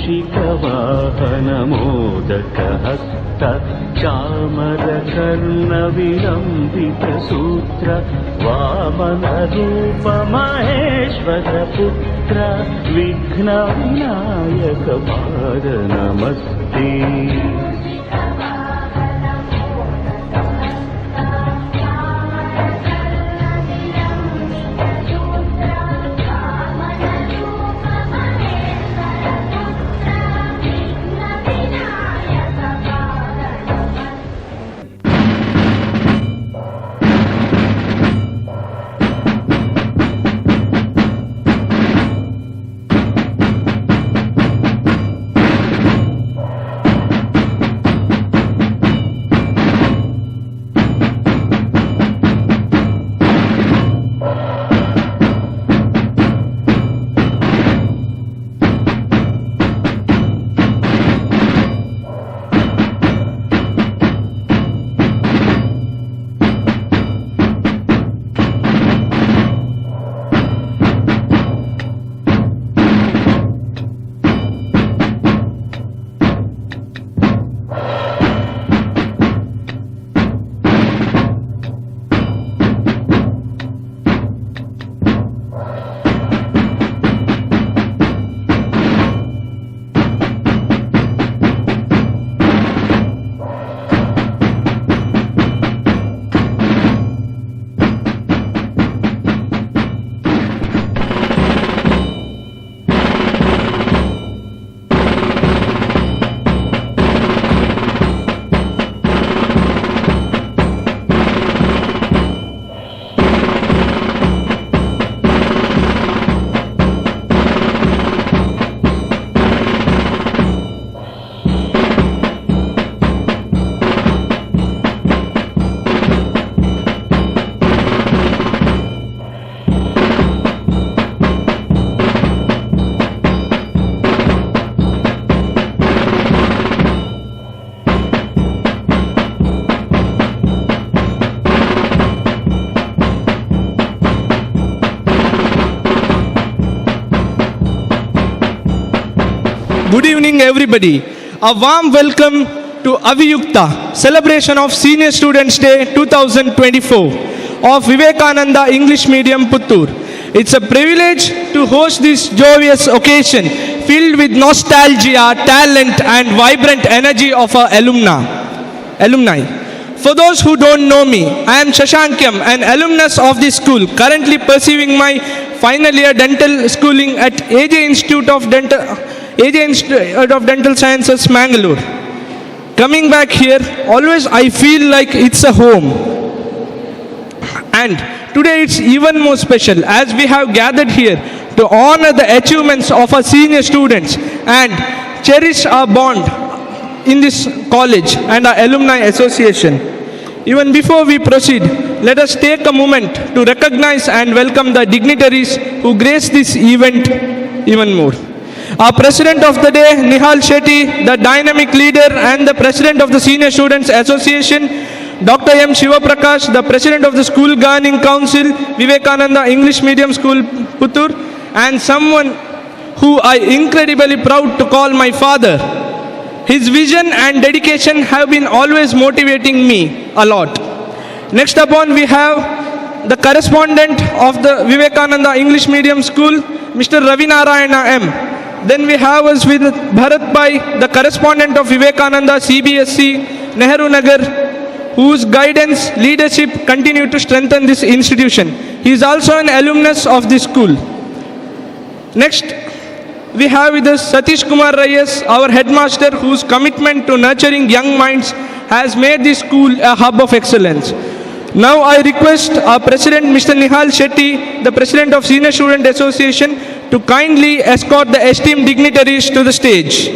मूषिकवाहनमोदकहस्त चामरकर्णविलम्बितसूत्र वामनरूपमहेश्वरपुत्र विघ्नविनायकपाद नमस्ते। Good evening, everybody. A warm welcome to Aviyukta, celebration of Senior Students Day 2024 of Vivekananda English Medium Puttur. It's a privilege to host this joyous occasion filled with nostalgia, talent and vibrant energy of our alumni. For those who don't know me, I am Shashankyam, an alumnus of this school, currently pursuing my final year dental schooling at AJ Institute of Dental Sciences, Mangalore. Coming back here, always I feel like it's a home. And today it's even more special as we have gathered here to honor the achievements of our senior students and cherish our bond in this college and our alumni association. Even before we proceed, let us take a moment to recognize and welcome the dignitaries who grace this event even more. Our President of the Day, Nihal Shetty, the dynamic leader and the President of the Senior Students Association, Dr. M. Shivaprakash, the President of the School Governing Council, Vivekananda English Medium School, Puttur, and someone who I incredibly proud to call my father. His vision and dedication have been always motivating me a lot. Next upon we have the correspondent of the Vivekananda English Medium School, Mr. Ravi Narayana M. Then we have us with Bharat Bhai, the correspondent of Vivekananda CBSC, Nehru Nagar, whose guidance, leadership continue to strengthen this institution. He is also an alumnus of this school. Next, we have with us Satish Kumar Reyes, our headmaster, whose commitment to nurturing young minds has made this school a hub of excellence. Now I request our President, Mr. Nihal Shetty, the President of Senior Student Association, to kindly escort the esteemed dignitaries to the stage.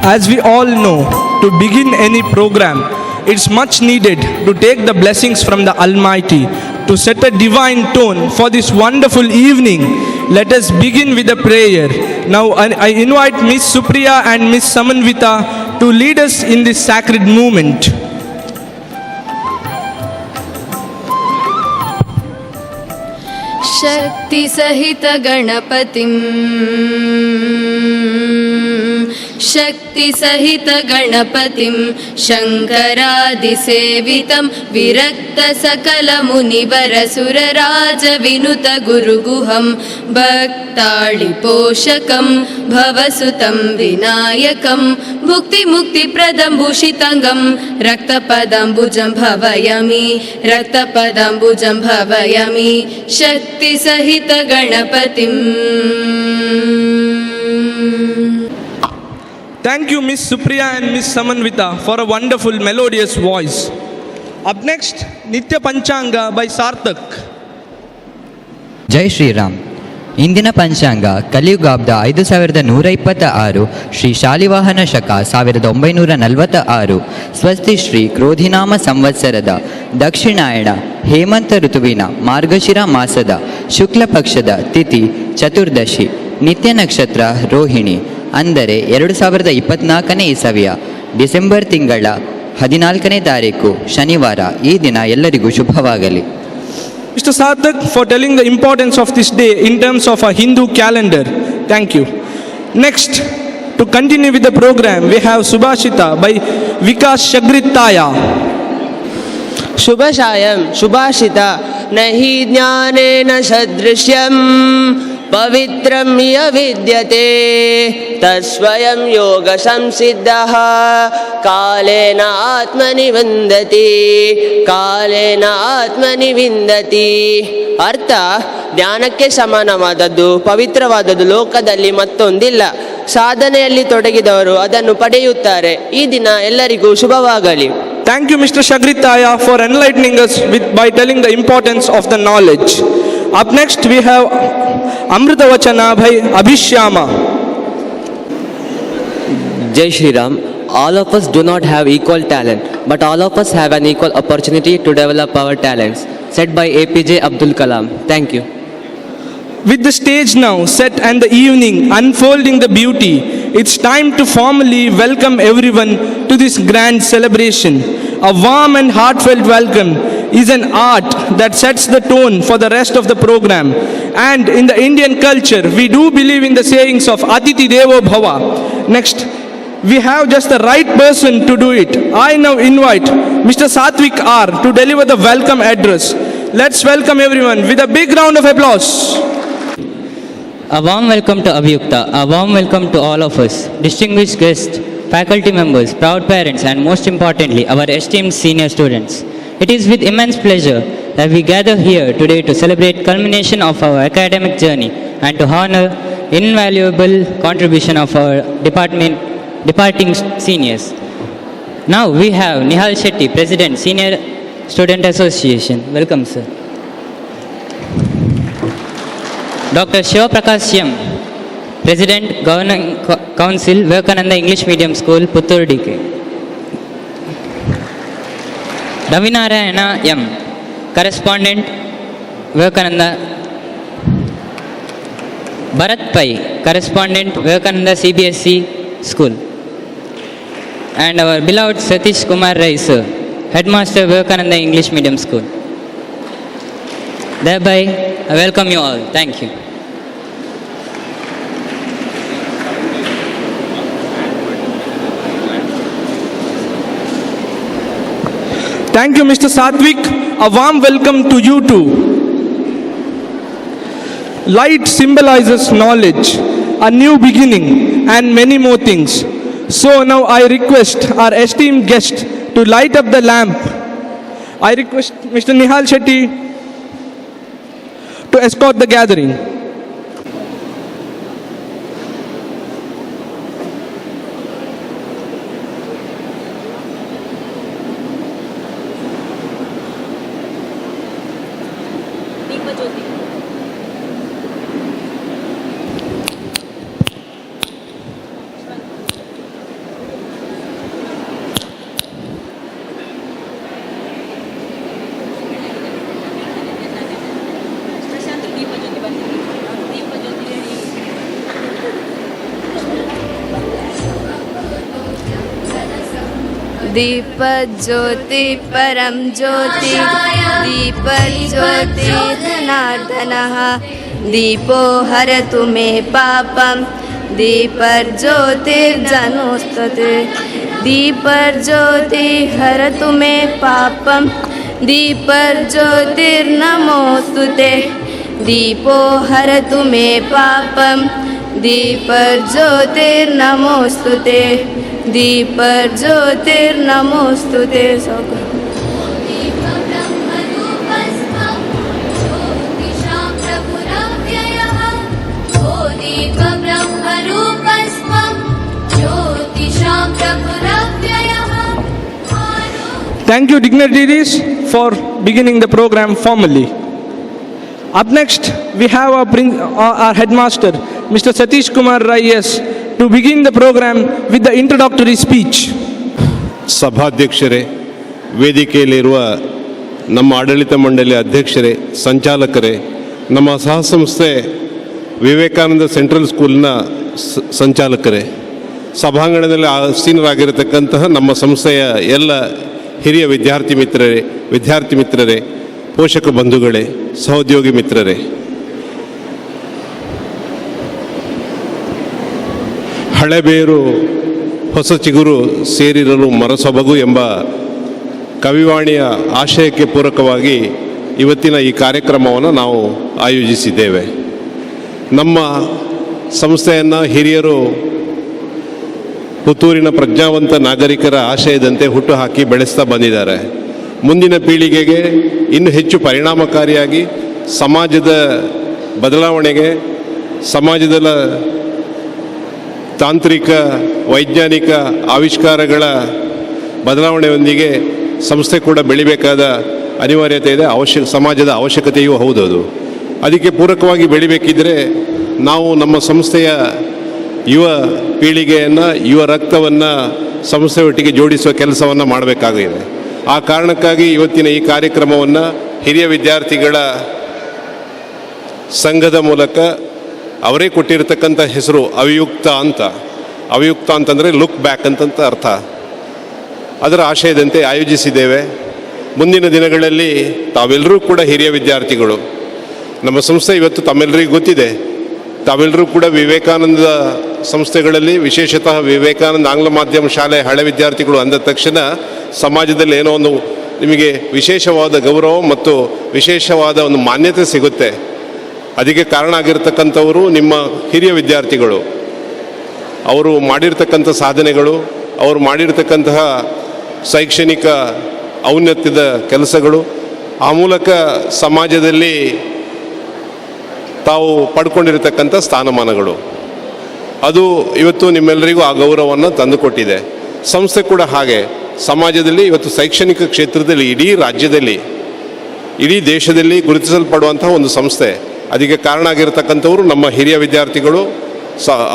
As we all know, to begin any program, it's much needed to take the blessings from the Almighty to set a divine tone for this wonderful evening. Let us begin with a prayer. Now I invite Miss Supriya and Miss Samanvita to lead us in this sacred movement. शक्ति सहित गणपतिं शक्ति सहित गणपतिं शङ्करादिसेवितं विरक्त सकल मुनिवर सुरराज विनुत गुरुगुहं भक्ताळिपोषकं भवसुतं विनायकं भुक्तिमुक्तिप्रदं भूषिताङ्गं रक्तपदाम्बुजं भवयामि रक्तपदाम्बुजं भवयामि शक्ति सहित गणपतिं. Thank you, Miss Supriya and Miss Samanvita, for a wonderful melodious voice. Up next, Nitya Panchanga by Sarthak. ಜೈ ಶ್ರೀರಾಮ್. ಇಂದಿನ ಪಂಚಾಂಗ ಕಲಿಯುಗಾಬ್ದ 5126 ಶ್ರೀ ಶಾಲಿವಾಹನ ಶಕ 1946 ಸ್ವಸ್ತಿ ಶ್ರೀ ಕ್ರೋಧಿನಾಮ ಸಂವತ್ಸರದ ದಕ್ಷಿಣಾಯಣ ಹೇಮಂತ ಋತುವಿನ ಮಾರ್ಗಶಿರ ಮಾಸದ ಶುಕ್ಲ ಪಕ್ಷದ ತಿಥಿ ಚತುರ್ದಶಿ, ನಿತ್ಯ ನಕ್ಷತ್ರ ರೋಹಿಣಿ, ಅಂದರೆ 2024ನೇ ಇಸವಿಯ ಡಿಸೆಂಬರ್ ತಿಂಗಳ 14ನೇ ತಾರೀಕು ಶನಿವಾರ. ಈ ದಿನ ಎಲ್ಲರಿಗೂ ಶುಭವಾಗಲಿ. Mr. Sarthak for telling the importance of this day in terms of a Hindu calendar. Thank you. Next, to continue with the program, we have Subhashita by Vikas Shagritaya. शुभशायं शुभाषिता नहि ज्ञानेन सदृश्यं पवित्रं य विद्यते तत्स्वयं योगसंसिद्धः कालेन आत्मनि विन्दति कालेन आत्मनि विन्दति. ಅರ್ಥ, ಜ್ಞಾನಕ್ಕೆ ಸಮಾನವಾದದ್ದು ಪವಿತ್ರವಾದದ್ದು ಲೋಕದಲ್ಲಿ ಮತ್ತೊಂದಿಲ್ಲ. ಸಾಧನೆಯಲ್ಲಿ ತೊಡಗಿದವರು ಅದನ್ನು ಪಡೆಯುತ್ತಾರೆ. ಈ ದಿನ ಎಲ್ಲರಿಗೂ ಶುಭವಾಗಲಿ. Thank you, Mr. Shagritaya, for enlightening us by telling the importance of the knowledge. Up next, we have Amrita Vachana by Abhishyama. Jai Shri Ram. All of us do not have equal talent, but all of us have an equal opportunity to develop our talents. Said by APJ Abdul Kalam. Thank you. With the stage now set and the evening unfolding the beauty, it's time to formally welcome everyone to this grand celebration. A warm and heartfelt welcome is an art that sets the tone for the rest of the program. And in the Indian culture, we do believe in the sayings of Atiti Devo Bhava. Next, we have just the right person to do it. I now invite Mr. Satvik R to deliver the welcome address. Let's welcome everyone with a big round of applause. A warm welcome to Abhyukta, a warm welcome to all of us, distinguished guests, faculty members, proud parents, and most importantly, our esteemed senior students. It is with immense pleasure that we gather here today to celebrate culmination of our academic journey and to honor invaluable contribution of our departing seniors. Now we have Nihal Shetty, President, Senior Student Association. Welcome, sir. Dr. Shiva Prakash M, President, Governing Council, Vivekananda English Medium School, Puttur DK. Ravinarayana M, Correspondent, Vivekananda. Bharat Pai, Correspondent, Vivekananda CBSE School. And our beloved Satish Kumar Rai, sir, Headmaster, Vivekananda English Medium School. Thereby, I welcome you all. Thank you. Thank you, Mr. Satvik. A warm welcome to you too. Light symbolizes knowledge, a new beginning, and many more things. So now I request our esteemed guest to light up the lamp. I request Mr. Nihal Shetty to escort the gathering. Deepjyoti परं ज्योति दीपज्योति जनार्दनः दीपो हरतु मे पापं दीपज्योतिर्जनोस्तुते दीपज्योति हरतु मे पापं दीपज्योतिर्नमोस्तुते दीपो हरतु मे पापं दीपज्योतिर्नमोस्तुते दीपज्योतिर्नमोस्तुते Thank you, dignitaries, for beginning the program formally. Up next, we have our headmaster, Mr. Satish Kumar Rayas, to begin the program with the introductory speech. ಸಭಾಧ್ಯಕ್ಷರೇ, ವೇದಿಕೆಯಲ್ಲಿರುವ ನಮ್ಮ ಆಡಳಿತ ಮಂಡಳಿ ಅಧ್ಯಕ್ಷರೇ, ಸಂಚಾಲಕರೇ, ನಮ್ಮ ಸಹ ಸಂಸ್ಥೆ ವಿವೇಕಾನಂದ ಸೆಂಟ್ರಲ್ ಸ್ಕೂಲ್ನ ಸಂಚಾಲಕರೇ, ಸಭಾಂಗಣದಲ್ಲಿ ಆಸೀನರಾಗಿರತಕ್ಕಂತಹ ನಮ್ಮ ಸಂಸ್ಥೆಯ ಎಲ್ಲ ಹಿರಿಯ ವಿದ್ಯಾರ್ಥಿ ಮಿತ್ರರೇ, ಪೋಷಕ ಬಂಧುಗಳೇ, ಸಹೋದ್ಯೋಗಿ ಮಿತ್ರರೇ, ಹಳೆಬೇರು ಹೊಸ ಚಿಗುರು ಸೇರಿರಲು ಮರಸೊಬಗು ಎಂಬ ಕವಿವಾಣಿಯ ಆಶಯಕ್ಕೆ ಪೂರಕವಾಗಿ ಇವತ್ತಿನ ಈ ಕಾರ್ಯಕ್ರಮವನ್ನು ನಾವು ಆಯೋಜಿಸಿದ್ದೇವೆ. ನಮ್ಮ ಸಂಸ್ಥೆಯನ್ನು ಹಿರಿಯರು ಪುತ್ತೂರಿನ ಪ್ರಜ್ಞಾವಂತ ನಾಗರಿಕರ ಆಶಯದಂತೆ ಹುಟ್ಟುಹಾಕಿ ಬೆಳೆಸ್ತಾ ಬಂದಿದ್ದಾರೆ. ಮುಂದಿನ ಪೀಳಿಗೆಗೆ ಇನ್ನೂ ಹೆಚ್ಚು ಪರಿಣಾಮಕಾರಿಯಾಗಿ ಸಮಾಜದ ಬದಲಾವಣೆಗೆ, ಸಮಾಜದ ತಾಂತ್ರಿಕ ವೈಜ್ಞಾನಿಕ ಆವಿಷ್ಕಾರಗಳ ಬದಲಾವಣೆಯೊಂದಿಗೆ ಸಂಸ್ಥೆ ಕೂಡ ಬೆಳಿಬೇಕಾದ ಅನಿವಾರ್ಯತೆ ಇದೆ. ಸಮಾಜದ ಅವಶ್ಯಕತೆಯೂ ಹೌದು. ಅದಕ್ಕೆ ಪೂರಕವಾಗಿ ಬೆಳಿಬೇಕಿದ್ದರೆ ನಾವು ನಮ್ಮ ಸಂಸ್ಥೆಯ ಯುವ ಪೀಳಿಗೆಯನ್ನು, ಯುವ ರಕ್ತವನ್ನು ಸಂಸ್ಥೆಯೊಟ್ಟಿಗೆ ಜೋಡಿಸುವ ಕೆಲಸವನ್ನು ಮಾಡಬೇಕಾಗಿದೆ. ಆ ಕಾರಣಕ್ಕಾಗಿ ಇವತ್ತಿನ ಈ ಕಾರ್ಯಕ್ರಮವನ್ನು ಹಿರಿಯ ವಿದ್ಯಾರ್ಥಿಗಳ ಸಂಘದ ಮೂಲಕ ಅವರೇ ಕೊಟ್ಟಿರತಕ್ಕಂಥ ಹೆಸರು ಅವಿಯುಕ್ತ ಅಂತಂದರೆ ಲುಕ್ ಬ್ಯಾಕ್ ಅಂತಂತ ಅರ್ಥ. ಅದರ ಆಶಯದಂತೆ ಆಯೋಜಿಸಿದ್ದೇವೆ. ಮುಂದಿನ ದಿನಗಳಲ್ಲಿ ತಾವೆಲ್ಲರೂ ಕೂಡ ಹಿರಿಯ ವಿದ್ಯಾರ್ಥಿಗಳು. ನಮ್ಮ ಸಂಸ್ಥೆ ಇವತ್ತು ತಮ್ಮೆಲ್ಲರಿಗೂ ಗೊತ್ತಿದೆ. ತಾವೆಲ್ಲರೂ ಕೂಡ ವಿವೇಕಾನಂದ ಸಂಸ್ಥೆಗಳಲ್ಲಿ, ವಿಶೇಷತಃ ವಿವೇಕಾನಂದ ಆಂಗ್ಲ ಮಾಧ್ಯಮ ಶಾಲೆ ಹಳೆ ವಿದ್ಯಾರ್ಥಿಗಳು ಅಂದ ತಕ್ಷಣ ಸಮಾಜದಲ್ಲಿ ಏನೋ ಒಂದು ನಿಮಗೆ ವಿಶೇಷವಾದ ಗೌರವ ಮತ್ತು ವಿಶೇಷವಾದ ಒಂದು ಮಾನ್ಯತೆ ಸಿಗುತ್ತೆ. ಅದಕ್ಕೆ ಕಾರಣ ಆಗಿರ್ತಕ್ಕಂಥವರು ನಿಮ್ಮ ಹಿರಿಯ ವಿದ್ಯಾರ್ಥಿಗಳು. ಅವರು ಮಾಡಿರ್ತಕ್ಕಂಥ ಸಾಧನೆಗಳು, ಅವರು ಮಾಡಿರ್ತಕ್ಕಂತಹ ಶೈಕ್ಷಣಿಕ ಔನ್ನತ್ಯದ ಕೆಲಸಗಳು, ಆ ಮೂಲಕ ಸಮಾಜದಲ್ಲಿ ತಾವು ಪಡ್ಕೊಂಡಿರತಕ್ಕಂಥ ಸ್ಥಾನಮಾನಗಳು, ಅದು ಇವತ್ತು ನಿಮ್ಮೆಲ್ಲರಿಗೂ ಆ ಗೌರವವನ್ನು ತಂದುಕೊಟ್ಟಿದೆ. ಸಂಸ್ಥೆ ಕೂಡ ಹಾಗೆ ಸಮಾಜದಲ್ಲಿ ಇವತ್ತು ಶೈಕ್ಷಣಿಕ ಕ್ಷೇತ್ರದಲ್ಲಿ ಇಡೀ ರಾಜ್ಯದಲ್ಲಿ, ಇಡೀ ದೇಶದಲ್ಲಿ ಗುರುತಿಸಲ್ಪಡುವಂತಹ ಒಂದು ಸಂಸ್ಥೆ. ಅದಕ್ಕೆ ಕಾರಣ ಆಗಿರತಕ್ಕಂಥವರು ನಮ್ಮ ಹಿರಿಯ ವಿದ್ಯಾರ್ಥಿಗಳು.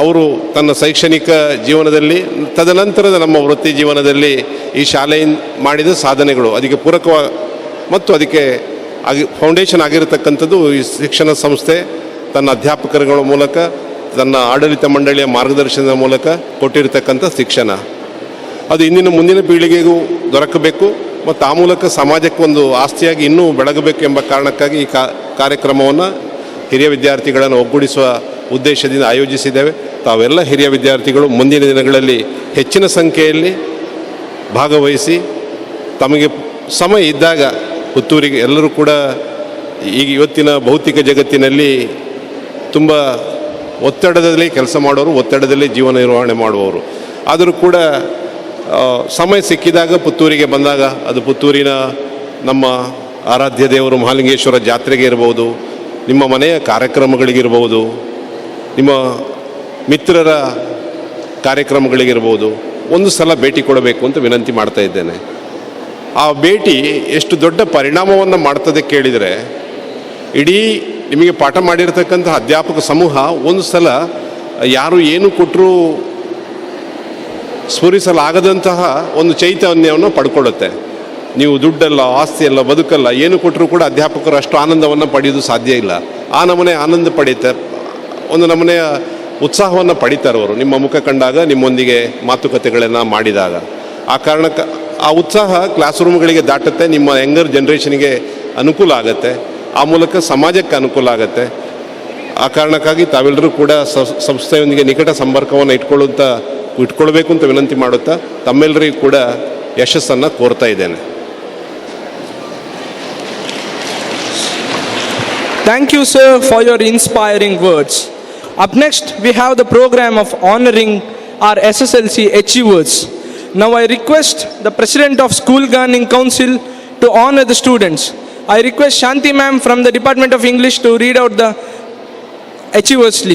ಅವರು ತನ್ನ ಶೈಕ್ಷಣಿಕ ಜೀವನದಲ್ಲಿ, ತದನಂತರದ ನಮ್ಮ ವೃತ್ತಿ ಜೀವನದಲ್ಲಿ ಈ ಶಾಲೆಯಿಂದ ಮಾಡಿದ ಸಾಧನೆಗಳು, ಅದಕ್ಕೆ ಪೂರಕವಾಗಿ ಮತ್ತು ಅದಕ್ಕೆ ಫೌಂಡೇಶನ್ ಆಗಿರತಕ್ಕಂಥದ್ದು ಈ ಶಿಕ್ಷಣ ಸಂಸ್ಥೆ ತನ್ನ ಅಧ್ಯಾಪಕರುಗಳ ಮೂಲಕ, ತನ್ನ ಆಡಳಿತ ಮಂಡಳಿಯ ಮಾರ್ಗದರ್ಶನದ ಮೂಲಕ ಕೊಟ್ಟಿರತಕ್ಕಂಥ ಶಿಕ್ಷಣ. ಅದು ಮುಂದಿನ ಪೀಳಿಗೆಗೂ ದೊರಕಬೇಕು ಮತ್ತು ಆ ಮೂಲಕ ಸಮಾಜಕ್ಕೆ ಒಂದು ಆಸ್ತಿಯಾಗಿ ಇನ್ನೂ ಬೆಳಗಬೇಕು ಎಂಬ ಕಾರಣಕ್ಕಾಗಿ ಈ ಕಾರ್ಯಕ್ರಮವನ್ನು ಹಿರಿಯ ವಿದ್ಯಾರ್ಥಿಗಳನ್ನು ಒಗ್ಗೂಡಿಸುವ ಉದ್ದೇಶದಿಂದ ಆಯೋಜಿಸಿದ್ದೇವೆ. ತಾವೆಲ್ಲ ಹಿರಿಯ ವಿದ್ಯಾರ್ಥಿಗಳು ಮುಂದಿನ ದಿನಗಳಲ್ಲಿ ಹೆಚ್ಚಿನ ಸಂಖ್ಯೆಯಲ್ಲಿ ಭಾಗವಹಿಸಿ, ತಮಗೆ ಸಮಯ ಇದ್ದಾಗ ಪುತ್ತೂರಿಗೆ ಎಲ್ಲರೂ ಕೂಡ ಈಗ ಇವತ್ತಿನ ಭೌತಿಕ ಜಗತ್ತಿನಲ್ಲಿ ತುಂಬ ಒತ್ತಡದಲ್ಲಿ ಕೆಲಸ ಮಾಡೋರು, ಒತ್ತಡದಲ್ಲಿ ಜೀವನ ನಿರ್ವಹಣೆ ಮಾಡುವವರು. ಆದರೂ ಕೂಡ ಸಮಯ ಸಿಕ್ಕಿದಾಗ ಪುತ್ತೂರಿಗೆ ಬಂದಾಗ, ಅದು ಪುತ್ತೂರಿನ ನಮ್ಮ ಆರಾಧ್ಯ ದೇವರು ಮಹಾಲಿಂಗೇಶ್ವರ ಜಾತ್ರೆಗೆ ಇರ್ಬೋದು, ನಿಮ್ಮ ಮನೆಯ ಕಾರ್ಯಕ್ರಮಗಳಿಗಿರ್ಬೋದು, ನಿಮ್ಮ ಮಿತ್ರರ ಕಾರ್ಯಕ್ರಮಗಳಿಗಿರ್ಬೋದು, ಒಂದು ಸಲ ಭೇಟಿ ಕೊಡಬೇಕು ಅಂತ ವಿನಂತಿ ಮಾಡ್ತಾ ಇದ್ದೇನೆ. ಆ ಭೇಟಿ ಎಷ್ಟು ದೊಡ್ಡ ಪರಿಣಾಮವನ್ನು ಮಾಡ್ತದೆ ಕೇಳಿದರೆ, ಇಡೀ ನಿಮಗೆ ಪಾಠ ಮಾಡಿರ್ತಕ್ಕಂಥ ಅಧ್ಯಾಪಕ ಸಮೂಹ ಒಂದು ಸಲ ಯಾರು ಏನು ಕೊಟ್ಟರೂ ಸ್ಫುರಿಸಲಾಗದಂತಹ ಒಂದು ಚೈತನ್ಯವನ್ನು ಪಡ್ಕೊಳ್ಳುತ್ತೆ. ನೀವು ದುಡ್ಡಲ್ಲ, ಆಸ್ತಿಯಲ್ಲ, ಬದುಕಲ್ಲ, ಏನು ಕೊಟ್ಟರೂ ಕೂಡ ಅಧ್ಯಾಪಕರು ಅಷ್ಟು ಆನಂದವನ್ನು ಪಡೆಯೋದು ಸಾಧ್ಯ ಇಲ್ಲ. ಆ ನಮೂನೆ ಆನಂದ ಪಡೀತಾರೆ, ಒಂದು ನಮೂನೆಯ ಉತ್ಸಾಹವನ್ನು ಪಡಿತಾರೆ ಅವರು ನಿಮ್ಮ ಮುಖ ಕಂಡಾಗ, ನಿಮ್ಮೊಂದಿಗೆ ಮಾತುಕತೆಗಳನ್ನು ಮಾಡಿದಾಗ. ಆ ಆ ಉತ್ಸಾಹ ಕ್ಲಾಸ್ ರೂಮ್ಗಳಿಗೆ ದಾಟುತ್ತೆ, ನಿಮ್ಮ ಯಂಗರ್ ಜನ್ರೇಷನ್ಗೆ ಅನುಕೂಲ ಆಗುತ್ತೆ, ಆ ಮೂಲಕ ಸಮಾಜಕ್ಕೆ ಅನುಕೂಲ ಆಗುತ್ತೆ. ಆ ಕಾರಣಕ್ಕಾಗಿ ತಾವೆಲ್ಲರೂ ಕೂಡ ಸಂಸ್ಥೆಯೊಂದಿಗೆ ನಿಕಟ ಸಂಪರ್ಕವನ್ನು ಇಟ್ಕೊಳ್ಬೇಕು ಅಂತ ವಿನಂತಿ ಮಾಡುತ್ತಾ ತಮ್ಮೆಲ್ಲರಿಗೂ ಕೂಡ ಯಶಸ್ಸನ್ನು ಕೋರ್ತಾ ಇದ್ದೇನೆ. Thank you, sir, for your inspiring words. Up next, we have the program of honoring our SSLC achievers. Now I request the President of School Governing Council to honor the students. I request Shanti ma'am from the Department of English to read out the achievers list.